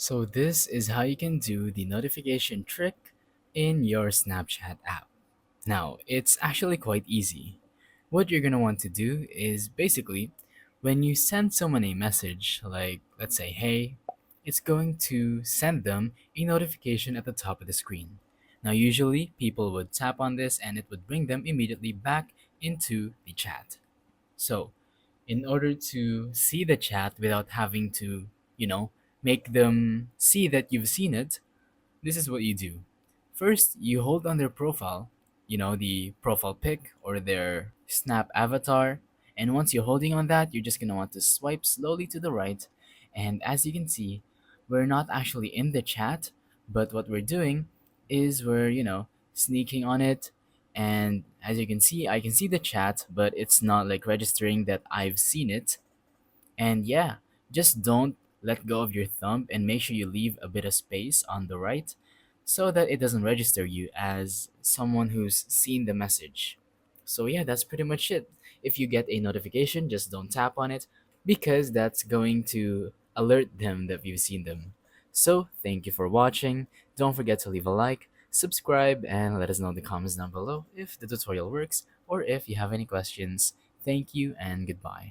So this is how you can do the notification trick in your Snapchat app. Now, it's actually quite easy. What you're going to want to do is basically when you send someone a message, like let's say, hey, it's going to send them a notification at the top of the screen. Now, usually people would tap on this and it would bring them immediately back into the chat. So, in order to see the chat without having to, you know, make them see that you've seen it, this is what you do. First, you hold on their profile, the profile pic or their snap avatar. And once you're holding on that, you're just going to want to swipe slowly to the right. And as you can see, we're not actually in the chat, but what we're doing is we're, sneaking on it. And as you can see, I can see the chat, but it's not like registering that I've seen it. And yeah, just don't let go of your thumb and make sure you leave a bit of space on the right so that it doesn't register you as someone who's seen the message. So yeah, that's pretty much it. If you get a notification, just don't tap on it because that's going to alert them that you've seen them. So thank you for watching. Don't forget to leave a like, subscribe, and let us know in the comments down below if the tutorial works or if you have any questions. Thank you and goodbye.